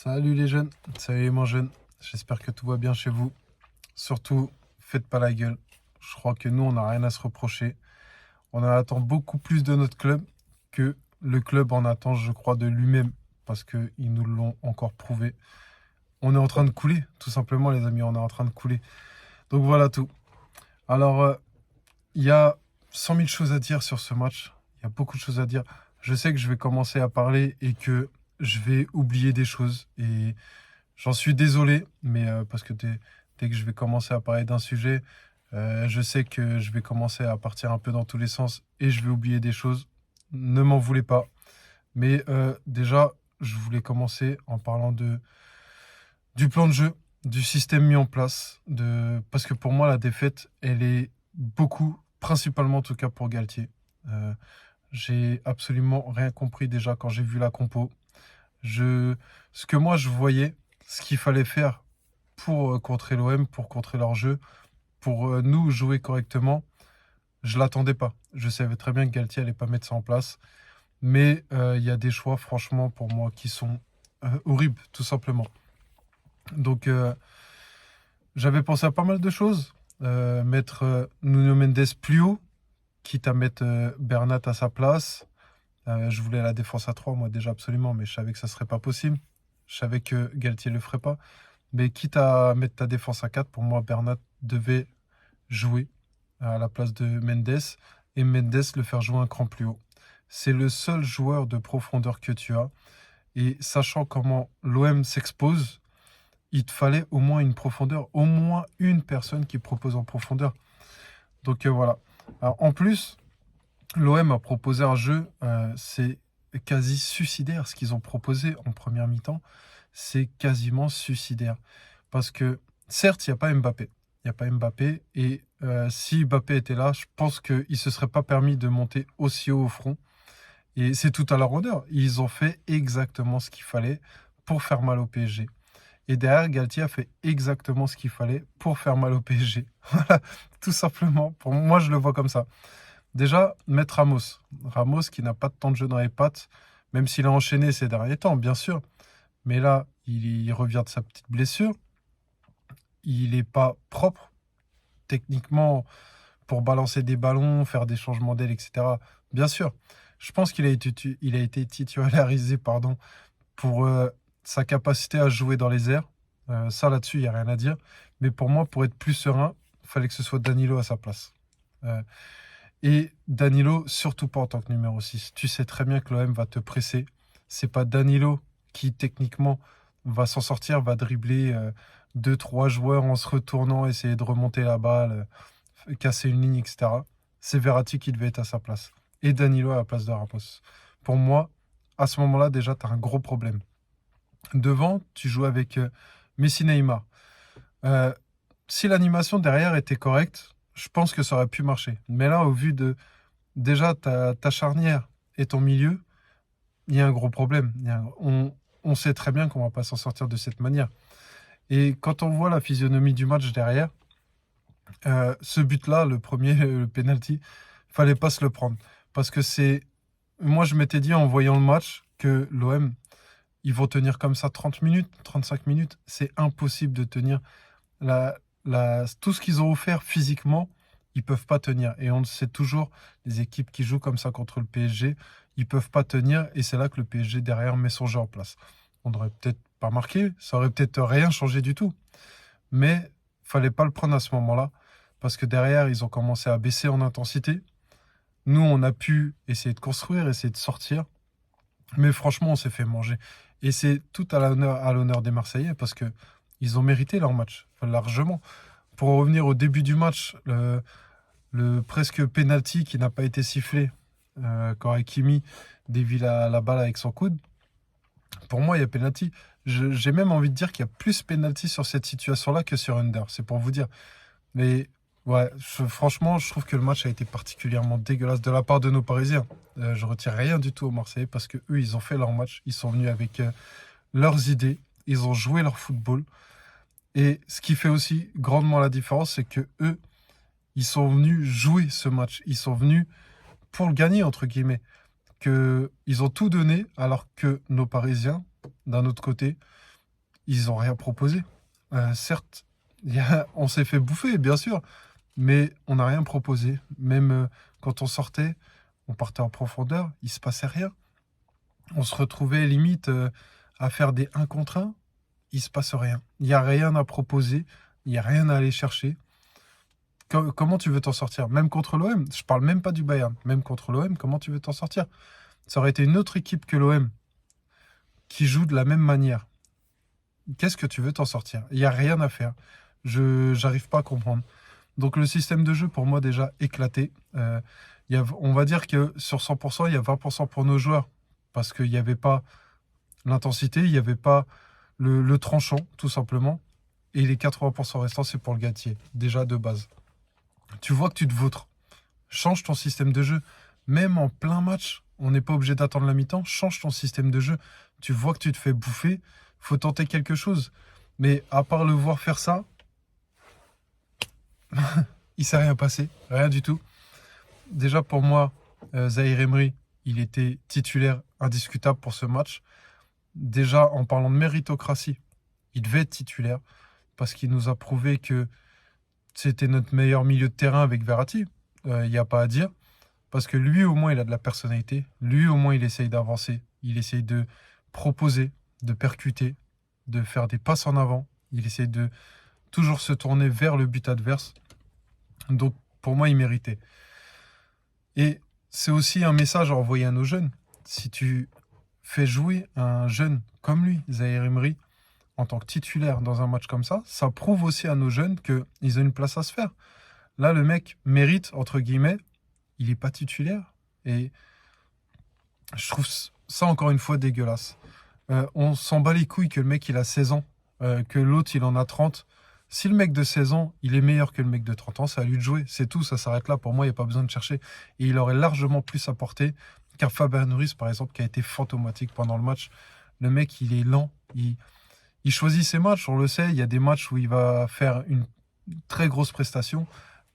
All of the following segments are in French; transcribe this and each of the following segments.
Salut les jeunes, salut les moins jeunes, j'espère que tout va bien chez vous. Surtout, faites pas la gueule. Je crois que nous, on n'a rien à se reprocher. On en attend beaucoup plus de notre club que le club en attend, je crois, de lui-même, parce qu'ils nous l'ont encore prouvé. On est en train de couler, tout simplement les amis, on est en train de couler. Donc voilà tout. Alors, il y a 100 000 choses à dire sur ce match. Il y a beaucoup de choses à dire. Je sais que je vais commencer à parler et que je vais oublier des choses. Et j'en suis désolé, mais parce que dès que je vais commencer à parler d'un sujet, je sais que je vais commencer à partir un peu dans tous les sens et je vais oublier des choses. Ne m'en voulez pas. Mais déjà, je voulais commencer en parlant du plan de jeu, du système mis en place. Parce que pour moi, la défaite, elle est beaucoup, principalement en tout cas pour Galtier. Euh, j'ai absolument rien compris déjà quand j'ai vu la compo. Ce que moi je voyais, ce qu'il fallait faire pour contrer l'OM, pour contrer leur jeu, pour nous jouer correctement, je l'attendais pas. Je savais très bien que Galtier allait pas mettre ça en place, mais il y a des choix, franchement, pour moi, qui sont horribles, tout simplement. Donc, j'avais pensé à pas mal de choses. Mettre Nuno Mendes plus haut, quitte à mettre Bernat à sa place. Je voulais la défense à 3 moi déjà absolument, mais je savais que ça serait pas possible. Je savais que Galtier le ferait pas. Mais quitte à mettre ta défense à 4 pour moi, Bernat devait jouer à la place de Mendes et Mendes le faire jouer un cran plus haut. C'est le seul joueur de profondeur que tu as. Et sachant comment l'OM s'expose, il te fallait au moins une profondeur, au moins une personne qui propose en profondeur. Donc voilà. Alors, en plus, l'OM a proposé un jeu, c'est quasi suicidaire ce qu'ils ont proposé en première mi-temps. C'est quasiment suicidaire. Parce que, certes, il n'y a pas Mbappé. Il n'y a pas Mbappé. Et si Mbappé était là, je pense qu'il ne se serait pas permis de monter aussi haut au front. Et c'est tout à leur honneur. Ils ont fait exactement ce qu'il fallait pour faire mal au PSG. Et derrière, Galtier a fait exactement ce qu'il fallait pour faire mal au PSG. Voilà, tout simplement. Pour moi, je le vois comme ça. Déjà, mettre Ramos. Ramos qui n'a pas de temps de jeu dans les pattes, même s'il a enchaîné ces derniers temps, bien sûr. Mais là, il revient de sa petite blessure. Il n'est pas propre techniquement pour balancer des ballons, faire des changements d'aile, etc. Bien sûr. Je pense il a été titularisé pardon, pour sa capacité à jouer dans les airs. Ça, là-dessus, il n'y a rien à dire. Mais pour moi, pour être plus serein, il fallait que ce soit Danilo à sa place. Euh, Et Danilo, surtout pas en tant que numéro 6. Tu sais très bien que l'OM va te presser. C'est pas Danilo qui, techniquement, va s'en sortir, va dribbler 2-3 joueurs en se retournant, essayer de remonter la balle, casser une ligne, etc. C'est Verratti qui devait être à sa place. Et Danilo à la place de Ramos. Pour moi, à ce moment-là, déjà, tu as un gros problème. Devant, tu joues avec Messi Neymar. Euh, si l'animation derrière était correcte, je pense que ça aurait pu marcher. Mais là, au vu de déjà ta charnière et ton milieu, il y a un gros problème. On sait très bien qu'on va pas s'en sortir de cette manière. Et quand on voit la physionomie du match derrière, ce but-là, le premier, le penalty, fallait pas se le prendre. Parce que c'est. Moi, je m'étais dit en voyant le match que l'OM, ils vont tenir comme ça 30 minutes, 35 minutes. C'est impossible de tenir tout ce qu'ils ont offert physiquement, ils peuvent pas tenir. Et on le sait toujours, les équipes qui jouent comme ça contre le PSG, ils peuvent pas tenir. Et c'est là que le PSG derrière met son jeu en place. On n'aurait peut-être pas marqué, ça aurait peut-être rien changé du tout. Mais fallait pas le prendre à ce moment-là, parce que derrière, ils ont commencé à baisser en intensité. Nous, on a pu essayer de construire, essayer de sortir. Mais franchement, on s'est fait manger. Et c'est tout à l'honneur des Marseillais, parce que ils ont mérité leur match, enfin, largement. Pour revenir au début du match, le presque penalty qui n'a pas été sifflé quand Hakimi dévie la balle avec son coude, pour moi, il y a penalty. J'ai même envie de dire qu'il y a plus penalty sur cette situation-là que sur Under, c'est pour vous dire. Mais ouais, franchement, je trouve que le match a été particulièrement dégueulasse de la part de nos Parisiens. Je retire rien du tout aux Marseillais parce que eux, ils ont fait leur match, ils sont venus avec leurs idées, ils ont joué leur football. Et ce qui fait aussi grandement la différence, c'est que eux, ils sont venus jouer ce match. Ils sont venus pour le gagner, entre guillemets. Ils ont tout donné, alors que nos Parisiens, d'un autre côté, ils n'ont rien proposé. Certes, on s'est fait bouffer, bien sûr, mais on n'a rien proposé. Même quand on sortait, on partait en profondeur, il se passait rien. On se retrouvait limite à faire des 1 contre 1, il se passe rien. Il n'y a rien à proposer, il n'y a rien à aller chercher. Comment tu veux t'en sortir? Même contre l'OM, je parle même pas du Bayern, même contre l'OM, comment tu veux t'en sortir? Ça aurait été une autre équipe que l'OM qui joue de la même manière. Qu'est-ce que tu veux t'en sortir? Il n'y a rien à faire. J'arrive pas à comprendre. Donc le système de jeu, pour moi, déjà éclaté. On va dire que sur 100%, il y a 20% pour nos joueurs. Parce qu'il n'y avait pas l'intensité, il n'y avait pas le tranchant, tout simplement. Et les 80% restants, c'est pour le Galtier, déjà de base. Tu vois que tu te vautres. Change ton système de jeu. Même en plein match, on n'est pas obligé d'attendre la mi-temps. Change ton système de jeu. Tu vois que tu te fais bouffer. Faut tenter quelque chose. Mais à part le voir faire ça, il s'est rien passé. Rien du tout. Déjà pour moi, Zahir Emery, il était titulaire indiscutable pour ce match. Déjà en parlant de méritocratie, il devait être titulaire parce qu'il nous a prouvé que c'était notre meilleur milieu de terrain avec Verratti. Il n'y a pas à dire. Parce que lui, au moins, il a de la personnalité. Lui, au moins, il essaye d'avancer. Il essaye de proposer, de percuter, de faire des passes en avant. Il essaye de toujours se tourner vers le but adverse. Donc, pour moi, il méritait. Et c'est aussi un message à envoyer à nos jeunes. Si tu fais jouer un jeune comme lui, Zahir Emery, en tant que titulaire dans un match comme ça prouve aussi à nos jeunes qu'ils ont une place à se faire. Là, le mec mérite, entre guillemets, il n'est pas titulaire. Et je trouve ça, encore une fois, dégueulasse. On s'en bat les couilles que le mec, il a 16 ans, que l'autre, il en a 30. Si le mec de 16 ans, il est meilleur que le mec de 30 ans, c'est à lui de jouer. C'est tout, ça s'arrête là. Pour moi, il n'y a pas besoin de chercher. Et il aurait largement plus apporté qu'un Fabien Ruiz, par exemple, qui a été fantomatique pendant le match. Le mec, il est lent. Il choisit ses matchs, on le sait. Il y a des matchs où il va faire une très grosse prestation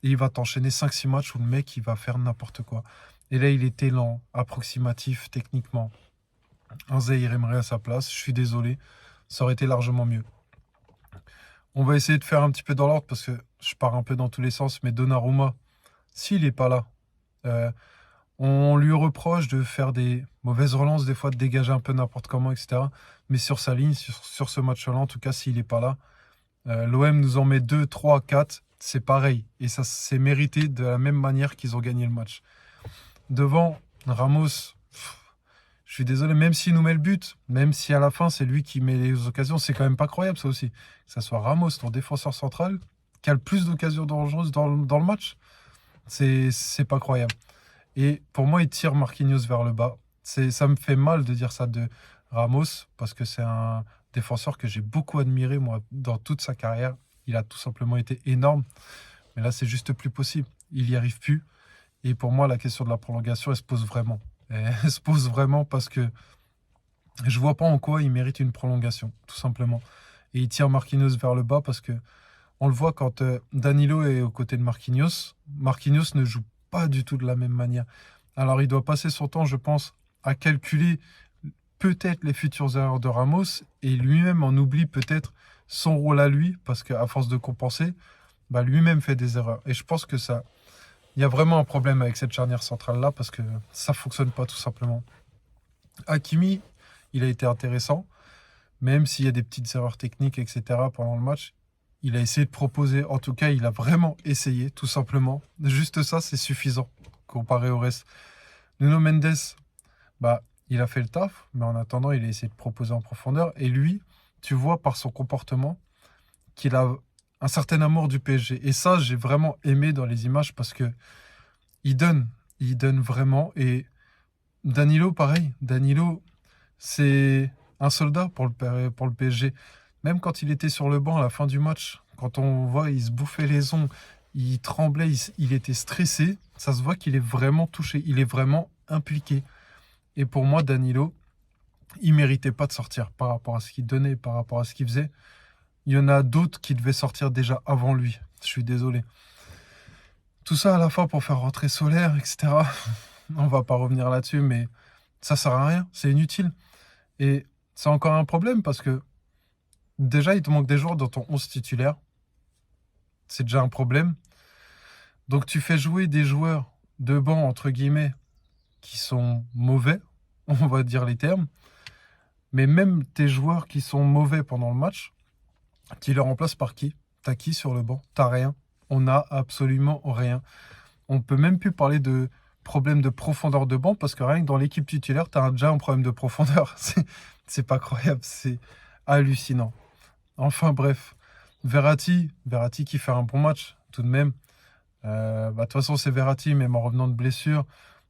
et il va t'enchaîner 5-6 matchs où le mec, il va faire n'importe quoi. Et là, il était lent, approximatif, techniquement. Un Zahir Emery à sa place, je suis désolé, ça aurait été largement mieux. On va essayer de faire un petit peu dans l'ordre parce que je pars un peu dans tous les sens, mais Donnarumma, s'il n'est pas là, euh, on lui reproche de faire des mauvaises relances, des fois de dégager un peu n'importe comment, etc. Mais sur sa ligne, sur ce match-là, en tout cas, s'il n'est pas là, l'OM nous en met 2, 3, 4, c'est pareil. Et ça s'est mérité de la même manière qu'ils ont gagné le match. Devant, Ramos, je suis désolé, même s'il nous met le but, même si à la fin c'est lui qui met les occasions, c'est quand même pas croyable ça aussi. Que ça soit Ramos, ton défenseur central, qui a le plus d'occasions dangereuses dans le match, c'est pas croyable. Et pour moi, il tire Marquinhos vers le bas. Ça me fait mal de dire ça de Ramos, parce que c'est un défenseur que j'ai beaucoup admiré, moi, dans toute sa carrière. Il a tout simplement été énorme. Mais là, c'est juste plus possible. Il n'y arrive plus. Et pour moi, la question de la prolongation, elle se pose vraiment. Elle se pose vraiment parce que je vois pas en quoi il mérite une prolongation, tout simplement. Et il tire Marquinhos vers le bas parce que on le voit quand Danilo est aux côtés de Marquinhos. Marquinhos ne joue pas du tout de la même manière. Alors il doit passer son temps, je pense, à calculer peut-être les futures erreurs de Ramos et lui-même en oublie peut-être son rôle à lui parce qu'à force de compenser, bah, lui-même fait des erreurs. Et je pense que ça, il y a vraiment un problème avec cette charnière centrale-là parce que ça ne fonctionne pas tout simplement. Hakimi, il a été intéressant, même s'il y a des petites erreurs techniques, etc. pendant le match. Il a essayé de proposer, en tout cas, il a vraiment essayé, tout simplement. Juste ça, c'est suffisant comparé au reste. Nuno Mendes, bah, il a fait le taf, mais en attendant, il a essayé de proposer en profondeur. Et lui, tu vois par son comportement qu'il a un certain amour du PSG. Et ça, j'ai vraiment aimé dans les images parce que il donne vraiment. Et Danilo, pareil. Danilo, c'est un soldat pour le PSG. Même quand il était sur le banc à la fin du match, quand on voit, il se bouffait les ongles, il tremblait, il était stressé. Ça se voit qu'il est vraiment touché, il est vraiment impliqué. Et pour moi, Danilo, il méritait pas de sortir par rapport à ce qu'il donnait, par rapport à ce qu'il faisait. Il y en a d'autres qui devaient sortir déjà avant lui. Je suis désolé. Tout ça à la fin pour faire rentrer Solaire, etc. On va pas revenir là-dessus, mais ça sert à rien, c'est inutile. Et c'est encore un problème parce que Déjà, il te manque des joueurs dans ton 11 titulaire. C'est déjà un problème. Donc, tu fais jouer des joueurs de banc, entre guillemets, qui sont mauvais, on va dire les termes. Mais même tes joueurs qui sont mauvais pendant le match, tu les remplaces par qui? T'as qui sur le banc? T'as rien. On n'a absolument rien. On peut même plus parler de problème de profondeur de banc parce que rien que dans l'équipe titulaire, tu as déjà un problème de profondeur. C'est pas croyable, c'est hallucinant. Enfin bref, Verratti qui fait un bon match tout de même. De toute façon, c'est Verratti, même en revenant de blessure.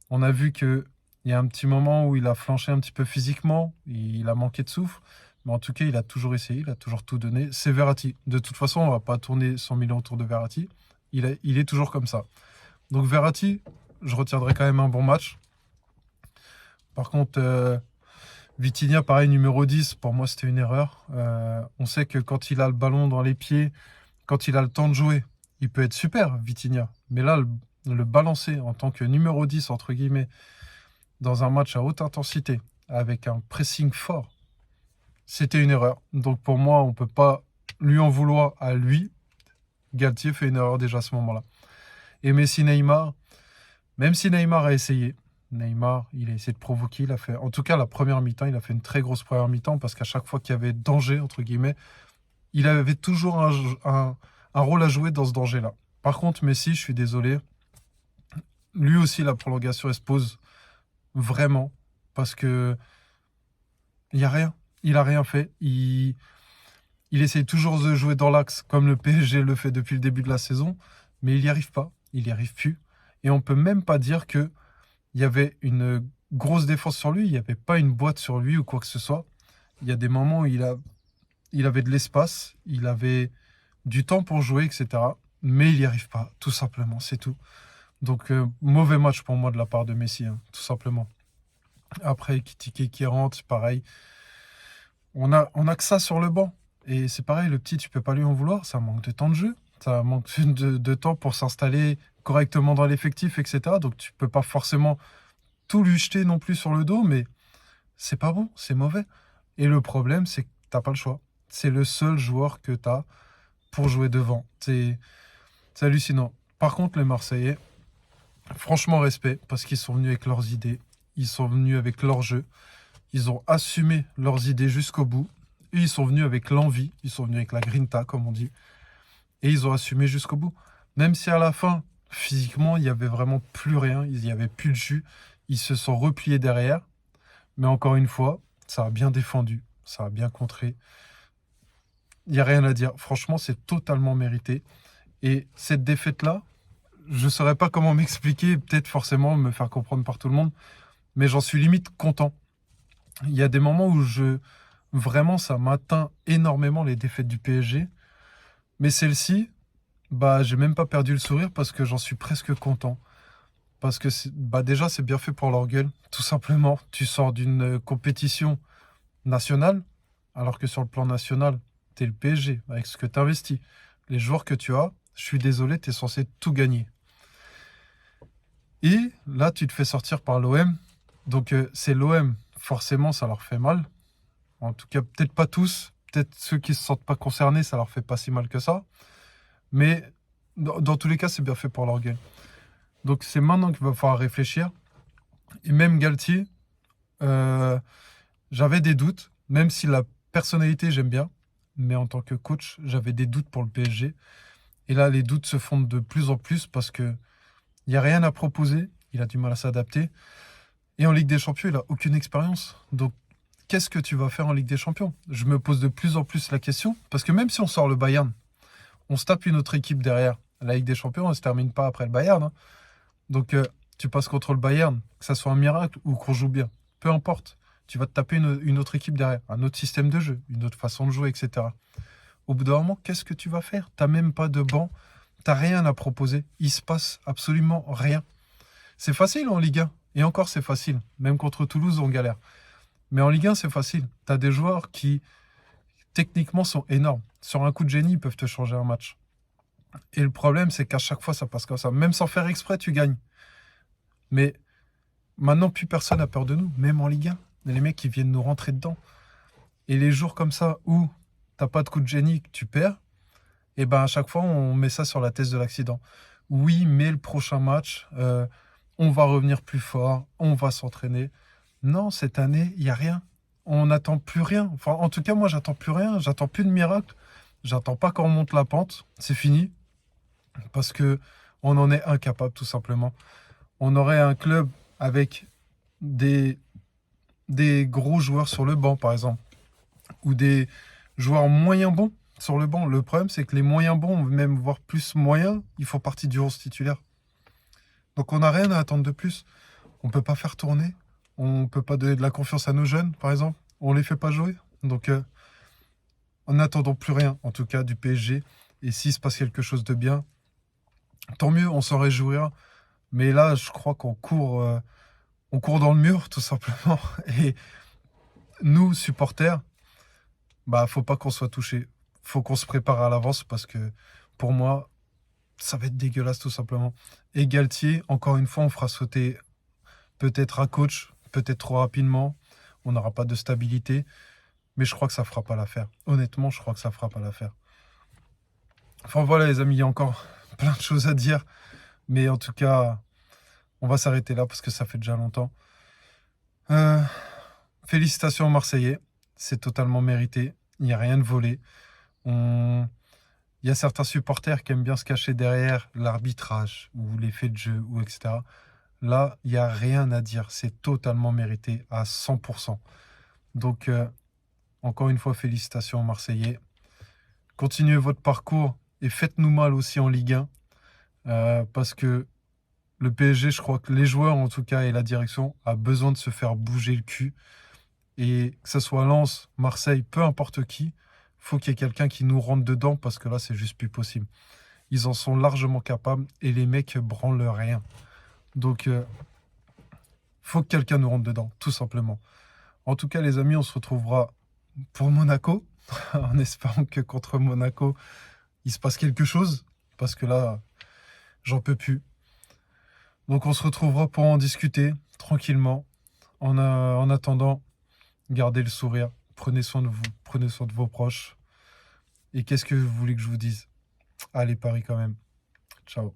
On a vu qu'il y a un petit moment où il a flanché un petit peu physiquement, il a manqué de souffle. Mais en tout cas, il a toujours essayé, il a toujours tout donné. C'est Verratti. De toute façon, on va pas tourner 100 millions autour de Verratti. Il est toujours comme ça. Donc Verratti, je retiendrai quand même un bon match. Par contre, Vitinha, pareil, numéro 10, pour moi, c'était une erreur. On sait que quand il a le ballon dans les pieds, quand il a le temps de jouer, il peut être super, Vitinha. Mais là, le balancer en tant que numéro 10, entre guillemets, dans un match à haute intensité, avec un pressing fort, c'était une erreur. Donc pour moi, on ne peut pas lui en vouloir à lui. Galtier fait une erreur déjà à ce moment-là. Et Messi, Neymar, même si Neymar a essayé, Neymar, il a essayé de provoquer, il a fait, en tout cas la première mi-temps, il a fait une très grosse première mi-temps parce qu'à chaque fois qu'il y avait danger, entre guillemets, il avait toujours un rôle à jouer dans ce danger-là. Par contre, Messi, je suis désolé, lui aussi la prolongation, elle se pose vraiment parce que il n'y a rien. Il a rien fait. Il essaye toujours de jouer dans l'axe comme le PSG le fait depuis le début de la saison, mais il n'y arrive pas. Il n'y arrive plus. Et on peut même pas dire que il y avait une grosse défense sur lui, il n'y avait pas une boîte sur lui ou quoi que ce soit. Il y a des moments où il avait de l'espace, il avait du temps pour jouer, etc. Mais il n'y arrive pas, tout simplement, c'est tout. Donc, mauvais match pour moi de la part de Messi, hein, tout simplement. Après, Kitike qui rentre, pareil. On a que ça sur le banc. Et c'est pareil, le petit, tu peux pas lui en vouloir, ça manque de temps de jeu. Ça manque de temps pour s'installer correctement dans l'effectif, etc. Donc, tu peux pas forcément tout lui jeter non plus sur le dos, mais c'est pas bon, c'est mauvais. Et le problème, c'est que t'as pas le choix. C'est le seul joueur que tu as pour jouer devant. C'est hallucinant. Par contre, les Marseillais, franchement respect, parce qu'ils sont venus avec leurs idées, ils sont venus avec leur jeu, ils ont assumé leurs idées jusqu'au bout, et ils sont venus avec l'envie, ils sont venus avec la grinta, comme on dit, et ils ont assumé jusqu'au bout. Même si à la fin, physiquement, il n'y avait vraiment plus rien, il n'y avait plus de jus, ils se sont repliés derrière, mais encore une fois, ça a bien défendu, ça a bien contré. Il n'y a rien à dire. Franchement, c'est totalement mérité. Et cette défaite-là, je ne saurais pas comment m'expliquer, peut-être forcément me faire comprendre par tout le monde, mais j'en suis limite content. Il y a des moments où vraiment, ça m'atteint énormément les défaites du PSG. Mais celle-ci, j'ai même pas perdu le sourire parce que j'en suis presque content. Parce que déjà, c'est bien fait pour leur gueule, tout simplement. Tu sors d'une compétition nationale, alors que sur le plan national, tu es le PSG, avec ce que tu investis. Les joueurs que tu as, je suis désolé, tu es censé tout gagner. Et là, tu te fais sortir par l'OM. Donc, c'est l'OM, forcément, ça leur fait mal. En tout cas, peut-être pas tous. Peut-être ceux qui ne se sentent pas concernés, ça leur fait pas si mal que ça. Mais dans tous les cas, c'est bien fait pour leur gueule. Donc, c'est maintenant qu'il va falloir réfléchir. Et même Galtier, j'avais des doutes, même si la personnalité, j'aime bien. Mais en tant que coach, j'avais des doutes pour le PSG. Et là, les doutes se fondent de plus en plus parce que il n'y a rien à proposer. Il a du mal à s'adapter. Et en Ligue des Champions, il n'a aucune expérience. Donc, qu'est-ce que tu vas faire en Ligue des Champions? Je me pose de plus en plus la question. Parce que même si on sort le Bayern, on se tape une autre équipe derrière. La Ligue des Champions, elle ne se termine pas après le Bayern, hein. Donc, tu passes contre le Bayern, que ça soit un miracle ou qu'on joue bien. Peu importe. Tu vas te taper une autre équipe derrière. Un autre système de jeu, une autre façon de jouer, etc. Au bout d'un moment, qu'est-ce que tu vas faire? T'as même pas de banc. T'as rien à proposer. Il se passe absolument rien. C'est facile en Ligue 1. Et encore, c'est facile. Même contre Toulouse, on galère. Mais en Ligue 1, c'est facile. T'as des joueurs qui, techniquement, sont énormes. Sur un coup de génie, ils peuvent te changer un match. Et le problème, c'est qu'à chaque fois, ça passe comme ça. Même sans faire exprès, tu gagnes. Mais maintenant, plus personne n'a peur de nous. Même en Ligue 1. Les mecs, qui viennent nous rentrer dedans. Et les jours comme ça, où t'as pas de coup de génie, que tu perds, et ben à chaque fois, on met ça sur la thèse de l'accident. Oui, mais le prochain match, on va revenir plus fort, on va s'entraîner. Non, cette année, il n'y a rien. On n'attend plus rien. Enfin, en tout cas, moi, j'attends plus rien. J'attends plus de miracle. J'attends pas qu'on remonte la pente. C'est fini. Parce que on en est incapable, tout simplement. On aurait un club avec des, des gros joueurs sur le banc, par exemple, ou des joueurs moyens bons sur le banc. Le problème, c'est que les moyens bons, même voire plus moyens, ils font partie du 11 titulaire. Donc on n'a rien à attendre de plus. On peut pas faire tourner. On peut pas donner de la confiance à nos jeunes, par exemple. On les fait pas jouer. Donc en n'attendant plus rien, en tout cas, du PSG. Et s'il se passe quelque chose de bien, tant mieux, on s'en réjouira. Mais là, je crois on court dans le mur, tout simplement. Et nous, supporters, bah, faut pas qu'on soit touchés. Faut qu'on se prépare à l'avance parce que pour moi, ça va être dégueulasse, tout simplement. Et Galtier, encore une fois, on fera sauter peut-être un coach, peut-être trop rapidement. On n'aura pas de stabilité. Mais je crois que ça fera pas l'affaire. Honnêtement, je crois que ça fera pas l'affaire. Enfin voilà, les amis, il y a encore plein de choses à dire. Mais en tout cas, on va s'arrêter là parce que ça fait déjà longtemps. Euh, Félicitations aux Marseillais. C'est totalement mérité. Il n'y a rien de volé. On... Il y a certains supporters qui aiment bien se cacher derrière l'arbitrage ou les faits de jeu, ou etc. Là, il n'y a rien à dire. C'est totalement mérité à 100%. Donc, encore une fois, félicitations aux Marseillais. Continuez votre parcours et faites-nous mal aussi en Ligue 1. Parce que le PSG, je crois que les joueurs, en tout cas, et la direction, a besoin de se faire bouger le cul. Et que ce soit Lens, Marseille, peu importe qui, faut qu'il y ait quelqu'un qui nous rentre dedans parce que là, c'est juste plus possible. Ils en sont largement capables et les mecs branlent rien. Donc, faut que quelqu'un nous rentre dedans, tout simplement. En tout cas, les amis, on se retrouvera pour Monaco, en espérant que contre Monaco, il se passe quelque chose, parce que là, j'en peux plus. Donc, on se retrouvera pour en discuter tranquillement. En attendant, gardez le sourire, prenez soin de vous, prenez soin de vos proches. Et qu'est-ce que vous voulez que je vous dise? Allez, Paris quand même. Ciao.